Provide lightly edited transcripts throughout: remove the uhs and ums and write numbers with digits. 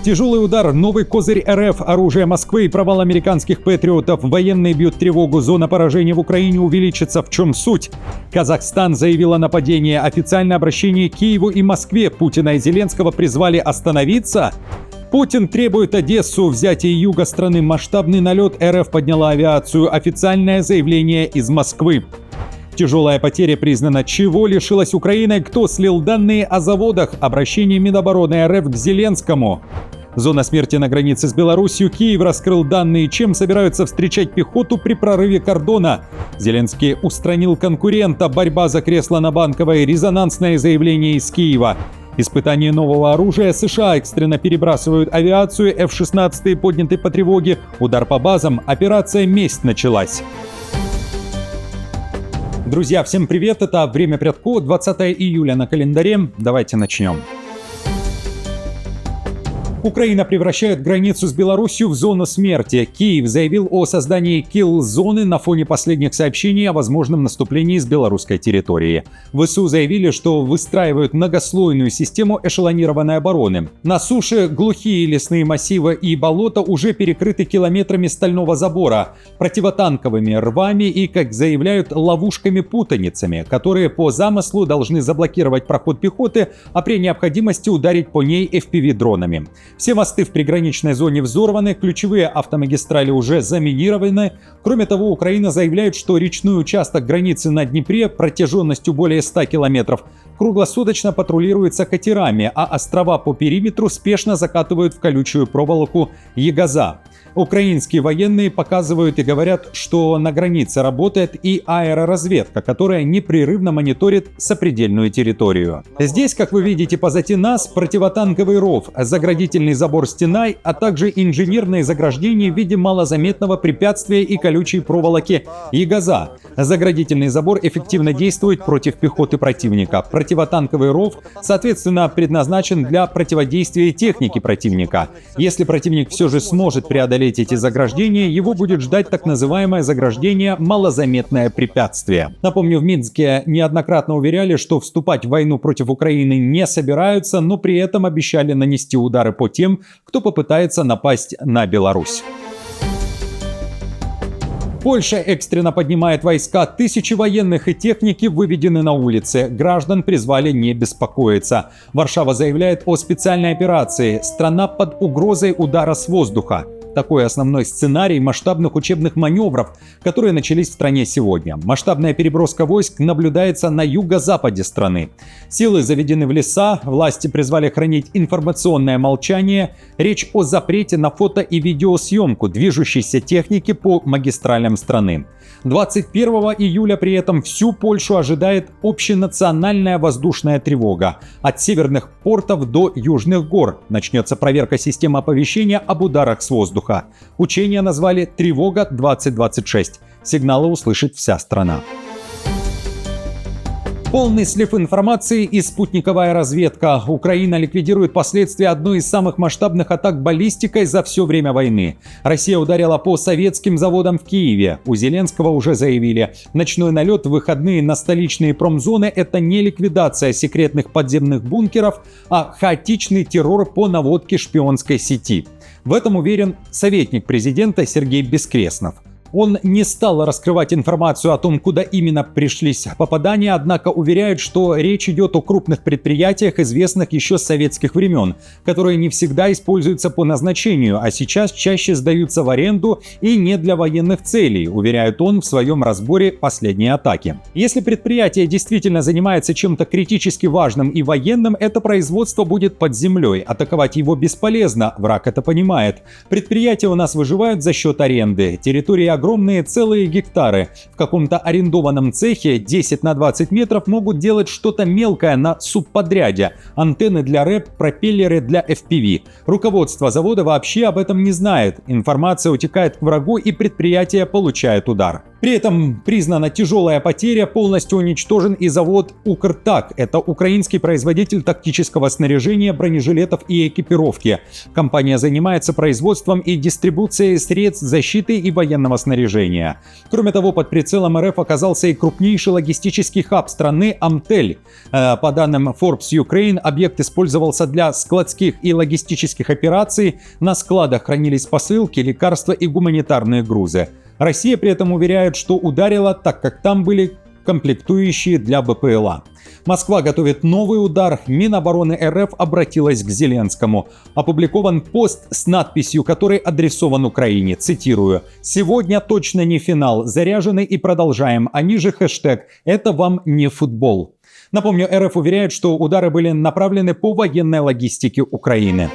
Тяжелый удар, новый козырь РФ, оружие Москвы и провал американских патриотов. Военные бьют тревогу, зона поражения в Украине увеличится. В чем суть? Казахстан заявил о нападении. Официальное обращение к Киеву и Москве. Путина и Зеленского призвали остановиться. Путин требует Одессу, взятие юга страны. Масштабный налет, РФ подняла авиацию. Официальное заявление из Москвы. Тяжелая потеря признана. Чего лишилась Украина? Кто слил данные о заводах? Обращение Минобороны РФ к Зеленскому. Зона смерти на границе с Беларусью. Киев раскрыл данные, чем собираются встречать пехоту при прорыве кордона. Зеленский устранил конкурента. Борьба за кресло на Банковой. Резонансное заявление из Киева. Испытание нового оружия. США экстренно перебрасывают авиацию. F-16 подняты по тревоге. Удар по базам. Операция «Месть» началась. Друзья, всем привет! Это «Время Прядко», 20 июля на календаре. Давайте начнем. Украина превращает границу с Беларусью в зону смерти. Киев заявил о создании килл-зоны на фоне последних сообщений о возможном наступлении с белорусской территории. ВСУ заявили, что выстраивают многослойную систему эшелонированной обороны. На суше глухие лесные массивы и болота уже перекрыты километрами стального забора, противотанковыми рвами и, как заявляют, ловушками-путаницами, которые по замыслу должны заблокировать проход пехоты, а при необходимости ударить по ней FPV-дронами. Все мосты в приграничной зоне взорваны, ключевые автомагистрали уже заминированы. Кроме того, Украина заявляет, что речной участок границы на Днепре протяженностью более 100 километров круглосуточно патрулируется катерами, а острова по периметру спешно закатывают в колючую проволоку Егоза. Украинские военные показывают и говорят, что на границе работает и аэроразведка, которая непрерывно мониторит сопредельную территорию. Здесь, как вы видите позади нас, противотанковый ров, заградительный забор стеной, а также инженерные заграждения в виде малозаметного препятствия и колючей проволоки Егоза. Заградительный забор эффективно действует против пехоты противника. Противотанковый ров, соответственно, предназначен для противодействия технике противника. Если противник все же сможет преодолеть эти заграждения, его будет ждать так называемое заграждение «малозаметное препятствие». Напомню, в Минске неоднократно уверяли, что вступать в войну против Украины не собираются, но при этом обещали нанести удары по тем, кто попытается напасть на Беларусь. Польша экстренно поднимает войска. Тысячи военных и техники выведены на улицы. Граждан призвали не беспокоиться. Варшава заявляет о специальной операции. Страна под угрозой удара с воздуха. Такой основной сценарий масштабных учебных маневров, которые начались в стране сегодня. Масштабная переброска войск наблюдается на юго-западе страны. Силы заведены в леса, власти призвали хранить информационное молчание. Речь о запрете на фото- и видеосъемку движущейся техники по магистралям страны. 21 июля при этом всю Польшу ожидает общенациональная воздушная тревога. От северных портов до южных гор начнется проверка системы оповещения об ударах с воздуха. Учения назвали «Тревога-2026». Сигналы услышит вся страна. Полный слив информации и спутниковая разведка. Украина ликвидирует последствия одной из самых масштабных атак баллистикой за все время войны. Россия ударила по советским заводам в Киеве. У Зеленского уже заявили, ночной налет в выходные на столичные промзоны – это не ликвидация секретных подземных бункеров, а хаотичный террор по наводке шпионской сети. В этом уверен советник президента Сергей Бескреснов. Он не стал раскрывать информацию о том, куда именно пришлись попадания, однако уверяет, что речь идет о крупных предприятиях, известных еще с советских времен, которые не всегда используются по назначению, а сейчас чаще сдаются в аренду и не для военных целей, уверяет он в своем разборе последней атаки. Если предприятие действительно занимается чем-то критически важным и военным, это производство будет под землей. Атаковать его бесполезно, враг это понимает. Предприятия у нас выживают за счет аренды. Территория огромные, целые гектары. В каком-то арендованном цехе 10 на 20 метров могут делать что-то мелкое на субподряде. Антенны для РЭП, пропеллеры для FPV. Руководство завода вообще об этом не знает. Информация утекает к врагу, и предприятие получает удар. При этом признана тяжелая потеря, полностью уничтожен и завод «Укртак». Это украинский производитель тактического снаряжения, бронежилетов и экипировки. Компания занимается производством и дистрибуцией средств защиты и военного снаряжения. Кроме того, под прицелом РФ оказался и крупнейший логистический хаб страны «Амтель». По данным Forbes Ukraine, объект использовался для складских и логистических операций. На складах хранились посылки, лекарства и гуманитарные грузы. Россия при этом уверяет, что ударила, так как там были комплектующие для БПЛА. Москва готовит новый удар. Минобороны РФ обратилась к Зеленскому. Опубликован пост с надписью, который адресован Украине. Цитирую: «Сегодня точно не финал. Заряжены и продолжаем». А ниже хэштег «Это вам не футбол». Напомню, РФ уверяет, что удары были направлены по военной логистике Украины.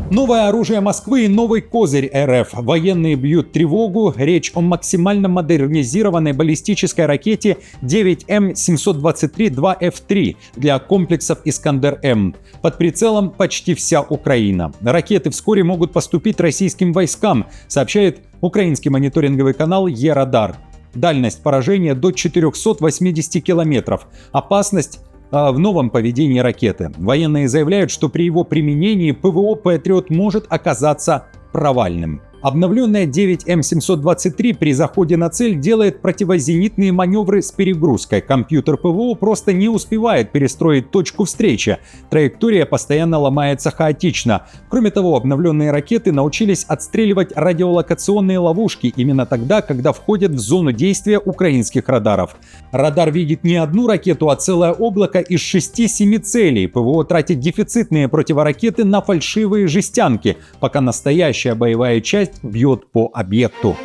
Новое оружие Москвы и новый козырь РФ. Военные бьют тревогу. Речь о максимально модернизированной баллистической ракете 9М723-2F3 для комплексов «Искандер-М». Под прицелом почти вся Украина. Ракеты вскоре могут поступить российским войскам, сообщает украинский мониторинговый канал «Е-Радар». Дальность поражения до 480 километров. Опасность в новом поведении ракеты. Военные заявляют, что при его применении ПВО «Патриот» может оказаться провальным. Обновленная 9М723 при заходе на цель делает противозенитные маневры с перегрузкой. Компьютер ПВО просто не успевает перестроить точку встречи. Траектория постоянно ломается хаотично. Кроме того, обновленные ракеты научились отстреливать радиолокационные ловушки именно тогда, когда входят в зону действия украинских радаров. Радар видит не одну ракету, а целое облако из 6-7 целей. ПВО тратит дефицитные противоракеты на фальшивые жестянки, пока настоящая боевая часть бьет по объекту.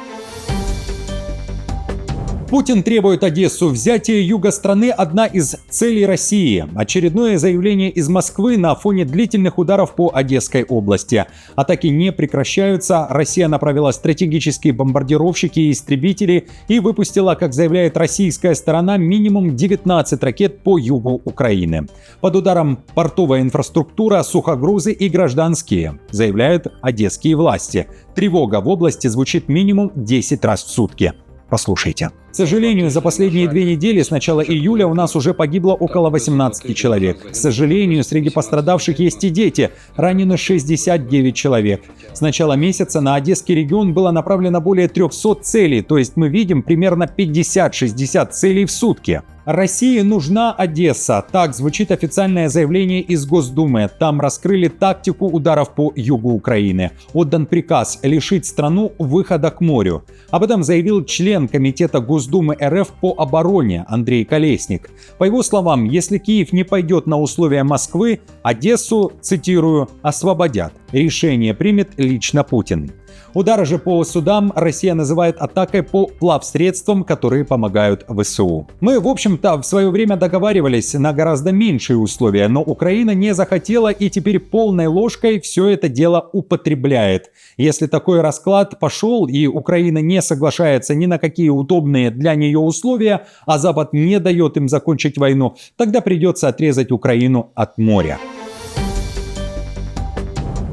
Путин требует Одессу. Взятие юга страны – одна из целей России. Очередное заявление из Москвы на фоне длительных ударов по Одесской области. Атаки не прекращаются. Россия направила стратегические бомбардировщики и истребители и выпустила, как заявляет российская сторона, минимум 19 ракет по югу Украины. Под ударом портовая инфраструктура, сухогрузы и гражданские, заявляют одесские власти. Тревога в области звучит минимум 10 раз в сутки. Послушайте. К сожалению, за последние 2 недели с начала июля у нас уже погибло около 18 человек. К сожалению, среди пострадавших есть и дети. Ранено 69 человек. С начала месяца на Одесский регион было направлено более 300 целей, то есть мы видим примерно 50-60 целей в сутки. России нужна Одесса. Так звучит официальное заявление из Госдумы. Там раскрыли тактику ударов по югу Украины. Отдан приказ лишить страну выхода к морю. Об этом заявил член Комитета Госдумы РФ по обороне Андрей Колесник. По его словам, если Киев не пойдет на условия Москвы, Одессу, цитирую, освободят. Решение примет лично Путин. Удары же по судам Россия называет атакой по плавсредствам, которые помогают ВСУ. Мы, в общем-то, в свое время договаривались на гораздо меньшие условия, но Украина не захотела и теперь полной ложкой все это дело употребляет. Если такой расклад пошел и Украина не соглашается ни на какие удобные для нее условия, а Запад не дает им закончить войну, тогда придется отрезать Украину от моря.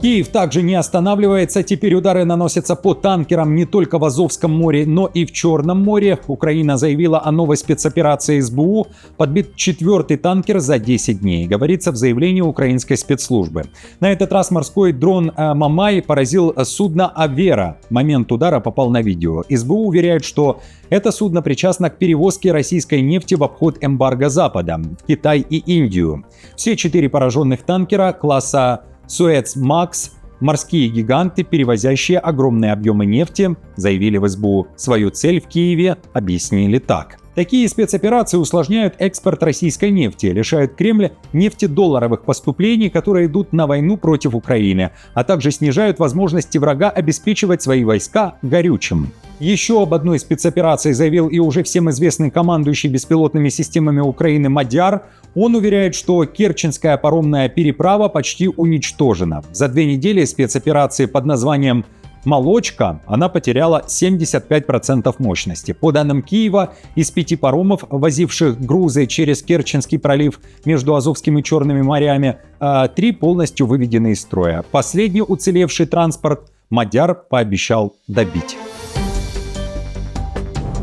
Киев также не останавливается. Теперь удары наносятся по танкерам не только в Азовском море, но и в Черном море. Украина заявила о новой спецоперации СБУ. Подбит 4-й танкер за 10 дней, говорится в заявлении украинской спецслужбы. На этот раз морской дрон Мамай поразил судно Авера. Момент удара попал на видео. СБУ уверяет, что это судно причастно к перевозке российской нефти в обход эмбарго Запада в Китай и Индию. Все 4 пораженных танкера класса Суэц Макс, морские гиганты, перевозящие огромные объемы нефти, заявили в СБУ. Свою цель в Киеве объяснили так. Такие спецоперации усложняют экспорт российской нефти, лишают Кремля нефтедолларовых поступлений, которые идут на войну против Украины, а также снижают возможности врага обеспечивать свои войска горючим. Еще об одной спецоперации заявил и уже всем известный командующий беспилотными системами Украины Мадяр. Он уверяет, что Керченская паромная переправа почти уничтожена. За 2 недели спецоперации под названием «Молочка» она потеряла 75% мощности. По данным Киева, из 5 паромов, возивших грузы через Керченский пролив между Азовским и Черными морями, 3 полностью выведены из строя. Последний уцелевший транспорт Мадяр пообещал добить.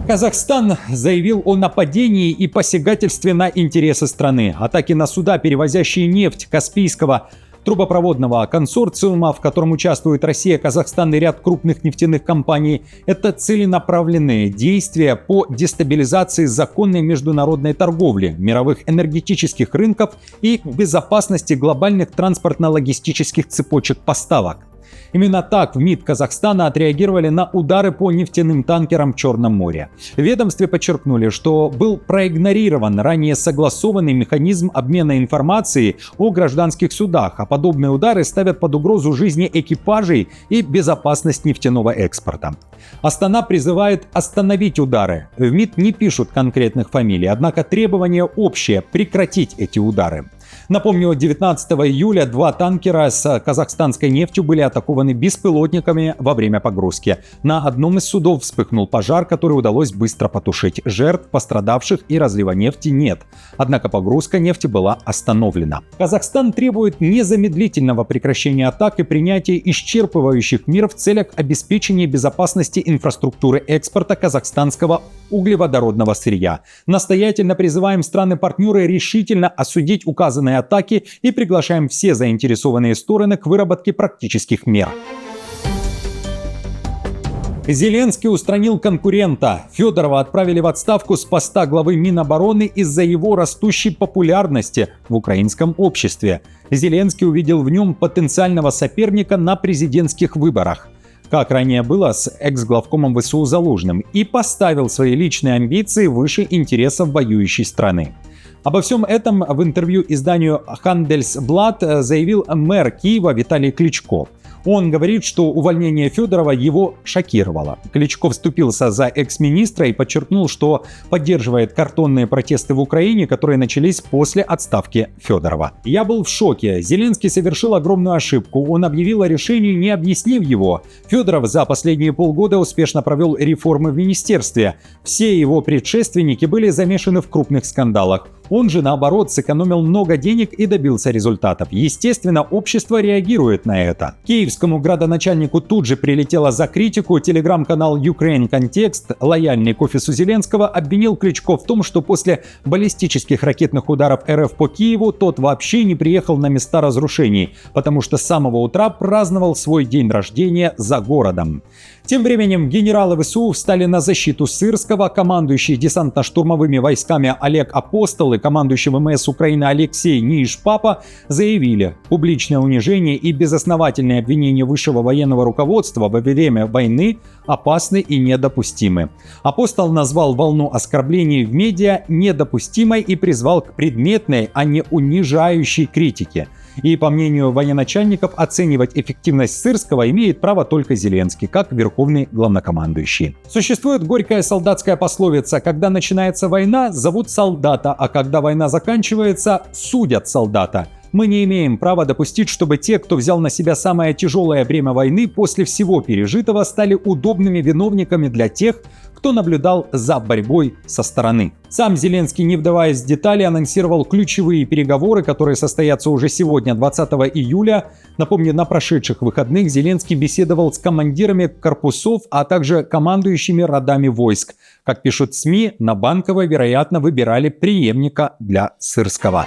Казахстан заявил о нападении и посягательстве на интересы страны. Атаки на суда, перевозящие нефть Каспийского трубопроводного консорциума, в котором участвуют Россия, Казахстан и ряд крупных нефтяных компаний, это целенаправленные действия по дестабилизации законной международной торговли, мировых энергетических рынков и безопасности глобальных транспортно-логистических цепочек поставок. Именно так в МИД Казахстана отреагировали на удары по нефтяным танкерам в Черном море. В ведомстве подчеркнули, что был проигнорирован ранее согласованный механизм обмена информацией о гражданских судах, а подобные удары ставят под угрозу жизни экипажей и безопасность нефтяного экспорта. Астана призывает остановить удары. В МИД не пишут конкретных фамилий, однако требование общее – прекратить эти удары. Напомню, 19 июля 2 танкера с казахстанской нефтью были атакованы беспилотниками во время погрузки. На одном из судов вспыхнул пожар, который удалось быстро потушить. Жертв, пострадавших и разлива нефти нет. Однако погрузка нефти была остановлена. Казахстан требует незамедлительного прекращения атак и принятия исчерпывающих мер в целях обеспечения безопасности инфраструктуры экспорта казахстанского углеводородного сырья. Настоятельно призываем страны-партнеры решительно осудить указанные атаки и приглашаем все заинтересованные стороны к выработке практических мер. Зеленский устранил конкурента. Федорова отправили в отставку с поста главы Минобороны из-за его растущей популярности в украинском обществе. Зеленский увидел в нем потенциального соперника на президентских выборах, как ранее было с экс-главкомом ВСУ Залужным, и поставил свои личные амбиции выше интересов воюющей страны. Обо всем этом в интервью изданию Handelsblatt заявил мэр Киева Виталий Кличко. Он говорит, что увольнение Федорова его шокировало. Кличко вступился за экс-министра и подчеркнул, что поддерживает картонные протесты в Украине, которые начались после отставки Федорова. «Я был в шоке. Зеленский совершил огромную ошибку. Он объявил о решении, не объяснив его. Федоров за последние полгода успешно провел реформы в министерстве. Все его предшественники были замешаны в крупных скандалах. Он же, наоборот, сэкономил много денег и добился результатов. Естественно, общество реагирует на это». Киевскому градоначальнику тут же прилетело за критику. Телеграм-канал Ukraine Context, лояльный к офису Зеленского, обвинил Кличко в том, что после баллистических ракетных ударов РФ по Киеву тот вообще не приехал на места разрушений, потому что с самого утра праздновал свой день рождения за городом. Тем временем генералы ВСУ встали на защиту Сырского. Командующий десантно-штурмовыми войсками Олег Апостол и командующий ВМС Украины Алексей Нишпапа заявили: публичное унижение и безосновательные обвинения высшего военного руководства во время войны опасны и недопустимы. Апостол назвал волну оскорблений в медиа недопустимой и призвал к предметной, а не унижающей критике. И, по мнению военачальников, оценивать эффективность Сырского имеет право только Зеленский, как верховный главнокомандующий. Существует горькая солдатская пословица: когда начинается война, зовут солдата, а когда война заканчивается, судят солдата. Мы не имеем права допустить, чтобы те, кто взял на себя самое тяжелое бремя войны, после всего пережитого стали удобными виновниками для тех, кто наблюдал за борьбой со стороны. Сам Зеленский, не вдаваясь в детали, анонсировал ключевые переговоры, которые состоятся уже сегодня, 20 июля. Напомню, на прошедших выходных Зеленский беседовал с командирами корпусов, а также командующими родами войск. Как пишут СМИ, на Банково, вероятно, выбирали преемника для Сырского.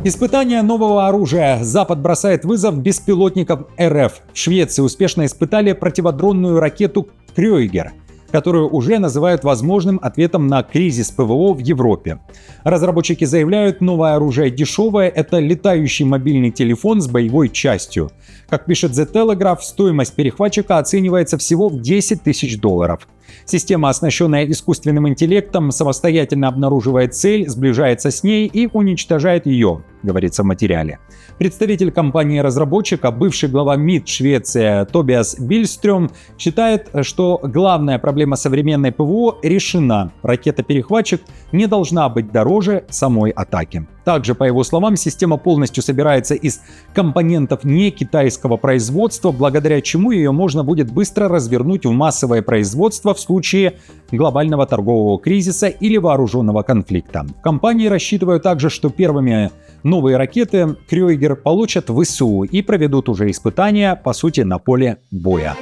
Испытание нового оружия. Запад бросает вызов беспилотникам РФ. В Швеции успешно испытали противодронную ракету «Крёйгер», которую уже называют возможным ответом на кризис ПВО в Европе. Разработчики заявляют, новое оружие дешевое – это летающий мобильный телефон с боевой частью. Как пишет The Telegraph, стоимость перехватчика оценивается всего в $10 тысяч. Система, оснащенная искусственным интеллектом, самостоятельно обнаруживает цель, сближается с ней и уничтожает ее, говорится в материале. Представитель компании-разработчика, бывший глава МИД Швеции Тобиас Бильстрём, считает, что главная проблема современной ПВО решена. Ракета-перехватчик не должна быть дороже самой атаки. Также, по его словам, система полностью собирается из компонентов не китайского производства, благодаря чему ее можно будет быстро развернуть в массовое производство в случае глобального торгового кризиса или вооруженного конфликта. В компании рассчитывают также, что первыми новые ракеты «Крёйгер» получат в ВСУ и проведут уже испытания, по сути, на поле боя.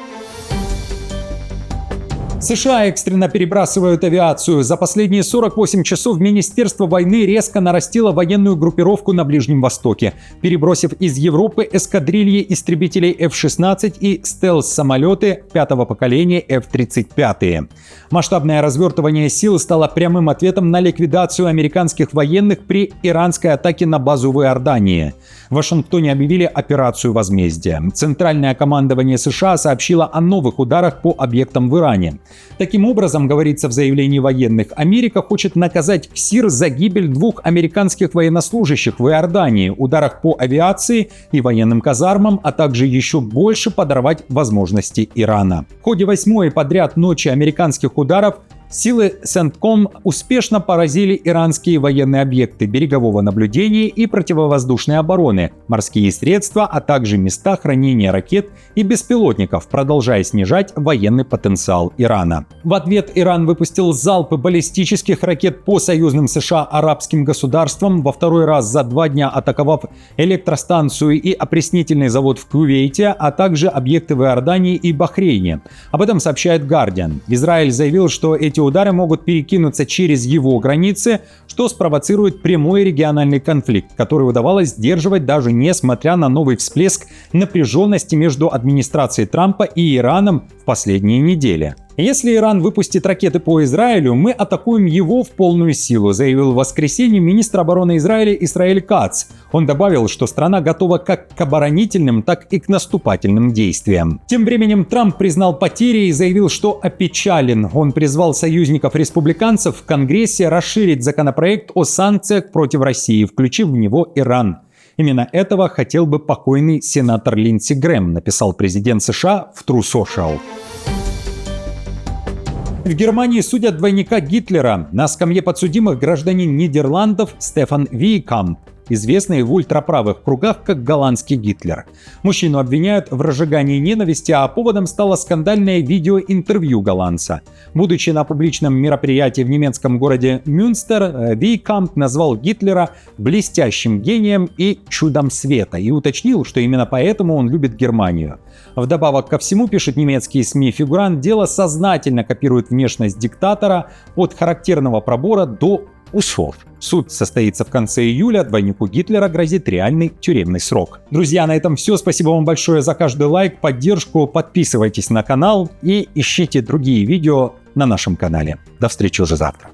США экстренно перебрасывают авиацию. За последние 48 часов Министерство войны резко нарастило военную группировку на Ближнем Востоке, перебросив из Европы эскадрильи истребителей F-16 и стелс-самолеты пятого поколения F-35. Масштабное развертывание сил стало прямым ответом на ликвидацию американских военных при иранской атаке на базу в Иордании. В Вашингтоне объявили операцию возмездия. Центральное командование США сообщило о новых ударах по объектам в Иране. Таким образом, говорится в заявлении военных, Америка хочет наказать КСИР за гибель 2 американских военнослужащих в Иордании, ударах по авиации и военным казармам, а также еще больше подорвать возможности Ирана. В ходе 8-й подряд ночи американских ударов силы CENTCOM успешно поразили иранские военные объекты берегового наблюдения и противовоздушной обороны, морские средства, а также места хранения ракет и беспилотников, продолжая снижать военный потенциал Ирана. В ответ Иран выпустил залпы баллистических ракет по союзным США арабским государствам, во второй раз за 2 дня атаковав электростанцию и опреснительный завод в Кувейте, а также объекты в Иордании и Бахрейне. Об этом сообщает Guardian. Израиль заявил, что эти удары могут перекинуться через его границы, что спровоцирует прямой региональный конфликт, который удавалось сдерживать даже несмотря на новый всплеск напряженности между администрацией Трампа и Ираном в последние недели. Если Иран выпустит ракеты по Израилю, мы атакуем его в полную силу, заявил в воскресенье министр обороны Израиля Исраэль Кац. Он добавил, что страна готова как к оборонительным, так и к наступательным действиям. Тем временем Трамп признал потери и заявил, что опечален. Он призвал союзников-республиканцев в Конгрессе расширить законопроект о санкциях против России, включив в него Иран. Именно этого хотел бы покойный сенатор Линдси Грэм, написал президент США в True Social. В Германии судят двойника Гитлера. На скамье подсудимых гражданин Нидерландов Стефан Вейкамп, известный в ультраправых кругах как голландский Гитлер. Мужчину обвиняют в разжигании ненависти, а поводом стало скандальное видеоинтервью голландца. Будучи на публичном мероприятии в немецком городе Мюнстер, Вейкамп назвал Гитлера блестящим гением и чудом света и уточнил, что именно поэтому он любит Германию. Вдобавок ко всему, пишет немецкие СМИ, фигурант дела сознательно копирует внешность диктатора от характерного пробора до усов. Суд состоится в конце июля, двойнику Гитлера грозит реальный тюремный срок. Друзья, на этом все. Спасибо вам большое за каждый лайк, поддержку. Подписывайтесь на канал и ищите другие видео на нашем канале. До встречи уже завтра.